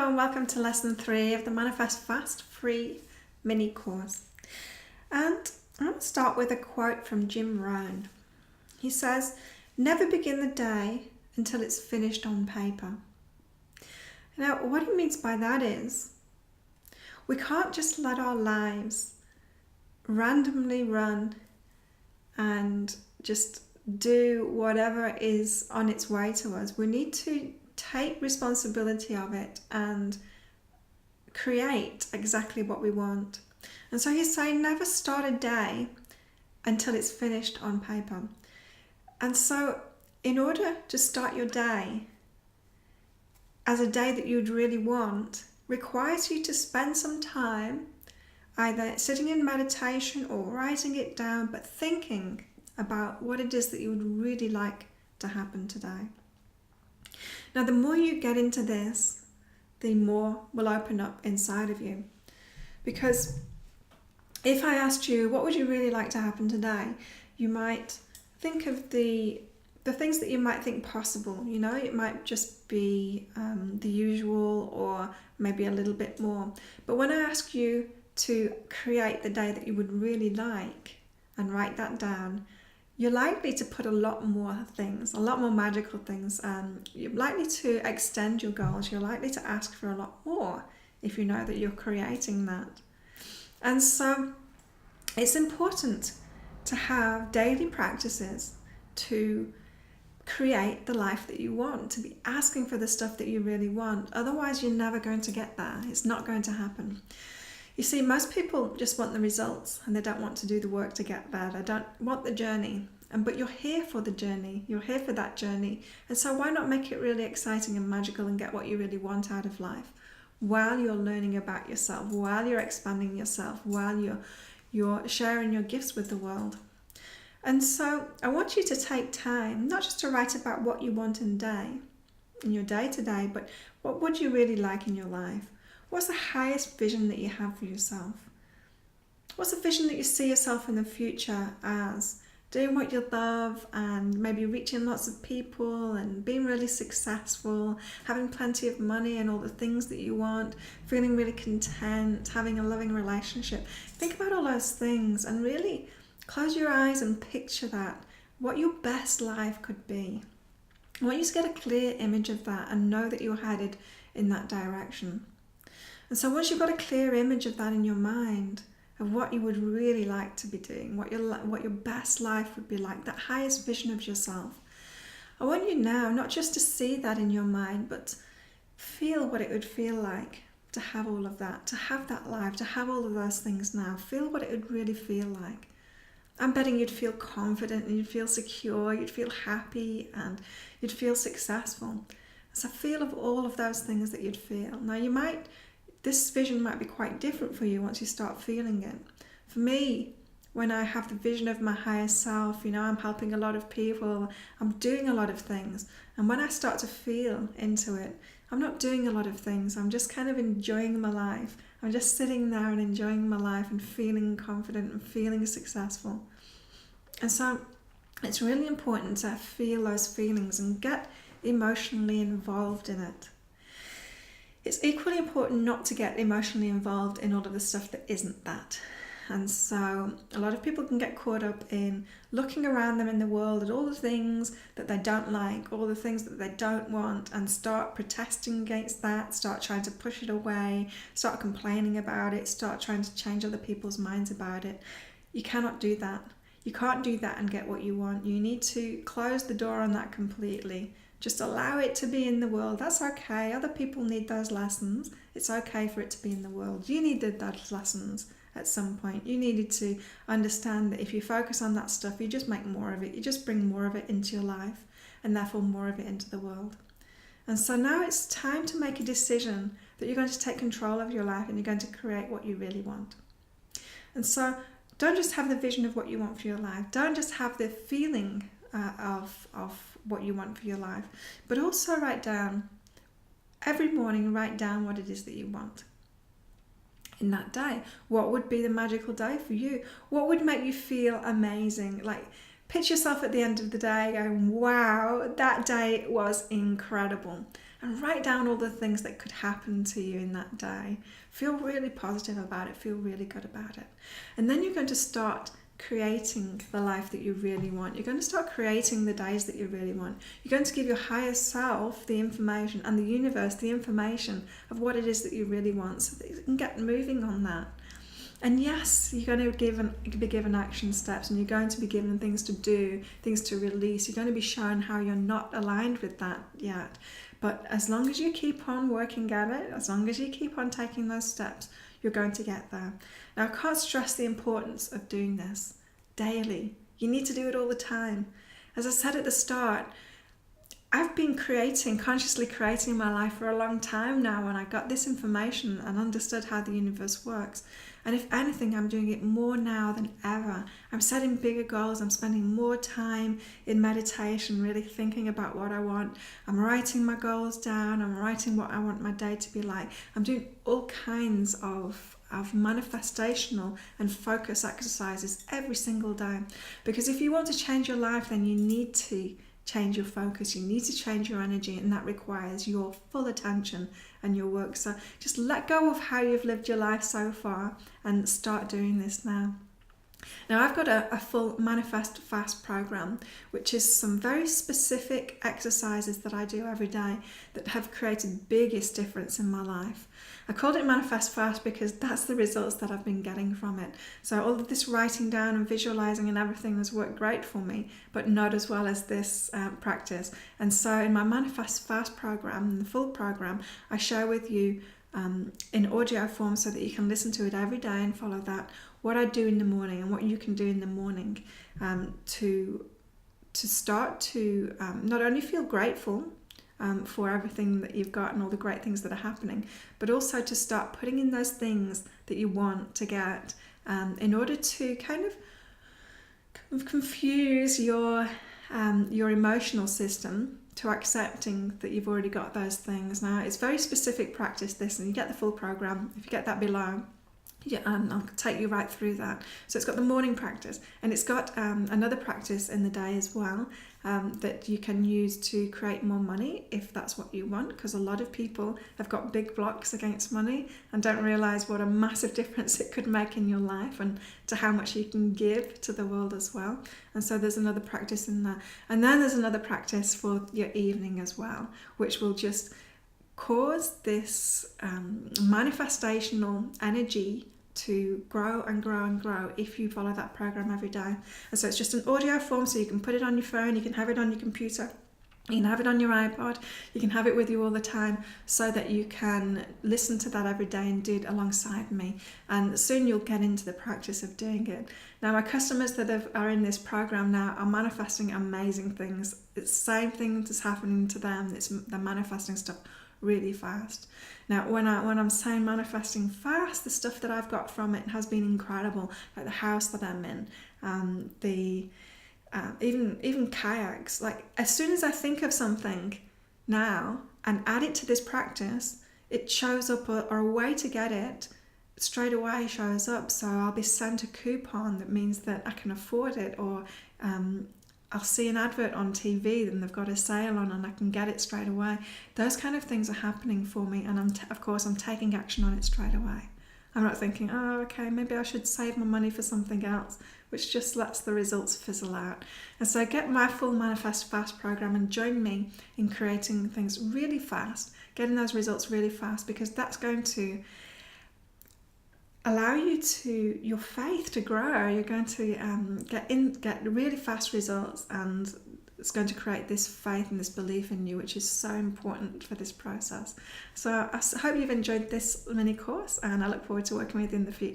Hello and welcome to lesson 3 of the Manifest Fast free mini course. And I'm going to start with a quote from Jim Rohn. He says, "Never begin the day until it's finished on paper." Now, what he means by that is, we can't just let our lives randomly run and just do whatever is on its way to us. We need to take responsibility of it and create exactly what we want. And so he's saying never start a day until it's finished on paper. And so in order to start your day as a day that you'd really want, requires you to spend some time either sitting in meditation or writing it down, but thinking about what it is that you would really like to happen today. Now, the more you get into this, the more will open up inside of you. Because if I asked you, what would you really like to happen today? You might think of the things that you might think possible. You know, it might just be the usual or maybe a little bit more. But when I ask you to create the day that you would really like and write that down, you're likely to put a lot more things, a lot more magical things. You're likely to extend your goals. You're likely to ask for a lot more if you know that you're creating that. And so it's important to have daily practices to create the life that you want, to be asking for the stuff that you really want. Otherwise, you're never going to get there. It's not going to happen. You see, most people just want the results and they don't want to do the work to get there. They don't want the journey. But you're here for the journey. You're here for that journey. And so why not make it really exciting and magical and get what you really want out of life while you're learning about yourself, while you're expanding yourself, while you're sharing your gifts with the world. And so I want you to take time, not just to write about what you want in your day to day, but what would you really like in your life? What's the highest vision that you have for yourself? What's the vision that you see yourself in the future as? Doing what you love and maybe reaching lots of people and being really successful, having plenty of money and all the things that you want, feeling really content, having a loving relationship. Think about all those things and really close your eyes and picture that, what your best life could be. I want you to get a clear image of that and know that you're headed in that direction. And so once you've got a clear image of that in your mind, of what you would really like to be doing, what your best life would be like, that highest vision of yourself, I want you now not just to see that in your mind, but feel what it would feel like to have all of that, to have that life, to have all of those things now. Feel what it would really feel like. I'm betting you'd feel confident and you'd feel secure, you'd feel happy and you'd feel successful. So feel of all of those things that you'd feel. Now this vision might be quite different for you once you start feeling it. For me, when I have the vision of my higher self, I'm helping a lot of people, I'm doing a lot of things. And when I start to feel into it, I'm not doing a lot of things. I'm just kind of enjoying my life. I'm just sitting there and enjoying my life and feeling confident and feeling successful. And so it's really important to feel those feelings and get emotionally involved in it. It's equally important not to get emotionally involved in all of the stuff that isn't that. And so a lot of people can get caught up in looking around them in the world at all the things that they don't like, all the things that they don't want, and start protesting against that, start trying to push it away, start complaining about it, start trying to change other people's minds about it. You cannot do that. You can't do that and get what you want. You need to close the door on that completely. Just allow it to be in the world. That's okay. Other people need those lessons. It's okay for it to be in the world. You needed those lessons at some point. You needed to understand that if you focus on that stuff, you just make more of it. You just bring more of it into your life and therefore more of it into the world. And so now it's time to make a decision that you're going to take control of your life and you're going to create what you really want. And so don't just have the vision of what you want for your life. Don't just have the feeling of what you want for your life, but also every morning write down what it is that you want in that day. What would be the magical day for you? What would make you feel amazing? Like, picture yourself at the end of the day going, wow, that day was incredible. and write down all the things that could happen to you in that day. Feel really positive about it, feel really good about it. And then you're going to start creating the life that you really want. You're going to start creating the days that you really want. You're going to give your higher self the information, and the universe the information of what it is that you really want, so that you can get moving on that. And yes, you're going to be given action steps, and you're going to be given things to do, things to release. You're going to be shown how you're not aligned with that yet. But as long as you keep on working at it, as long as you keep on taking those steps, you're going to get there. Now, I can't stress the importance of doing this daily. You need to do it all the time. As I said at the start, I've been consciously creating my life for a long time now, and I got this information and understood how the universe works. And if anything, I'm doing it more now than ever. I'm setting bigger goals. I'm spending more time in meditation, really thinking about what I want. I'm writing my goals down. I'm writing what I want my day to be like. I'm doing all kinds of manifestational and focus exercises every single day. Because if you want to change your life, then you need to change your focus, you need to change your energy, and that requires your full attention and your work. So just let go of how you've lived your life so far and start doing this now. Now, I've got a full Manifest Fast program, which is some very specific exercises that I do every day that have created biggest difference in my life. I called it Manifest Fast because that's the results that I've been getting from it. So all of this writing down and visualizing and everything has worked great for me, but not as well as this practice. And so in my Manifest Fast program, the full program, I share with you in audio form so that you can listen to it every day and follow that, what I do in the morning and what you can do in the morning to start to not only feel grateful for everything that you've got and all the great things that are happening, but also to start putting in those things that you want to get in order to kind of confuse your emotional system to accepting that you've already got those things. Now, it's very specific practice, this, and you get the full program. If you get that below, I'll take you right through that. So it's got the morning practice, and it's got another practice in the day as well that you can use to create more money if that's what you want, because a lot of people have got big blocks against money and don't realize what a massive difference it could make in your life and to how much you can give to the world as well. And so there's another practice in there. And then there's another practice for your evening as well, which will just cause this manifestational energy to grow and grow and grow if you follow that program every day. And so it's just an audio form, so you can put it on your phone, you can have it on your computer, you can have it on your iPod, you can have it with you all the time, so that you can listen to that every day and do it alongside me. And soon you'll get into the practice of doing it. Now, my customers that are in this program now are manifesting amazing things. It's the same thing that's happening to them. They're manifesting stuff really fast. Now, when I'm saying manifesting fast, the stuff that I've got from it has been incredible. Like the house that I'm in, even kayaks. Like, as soon as I think of something now and add it to this practice, it shows up, or a way to get it straight away shows up. So I'll be sent a coupon that means that I can afford it, or I'll see an advert on TV and they've got a sale on and I can get it straight away. Those kind of things are happening for me, and of course I'm taking action on it straight away. I'm not thinking, oh, okay, maybe I should save my money for something else, which just lets the results fizzle out. And so get my full Manifest Fast program and join me in creating things really fast, getting those results really fast, because that's going to allow your faith to grow. You're going to get really fast results, and it's going to create this faith and this belief in you, which is so important for this process. So I hope you've enjoyed this mini course, and I look forward to working with you in the future.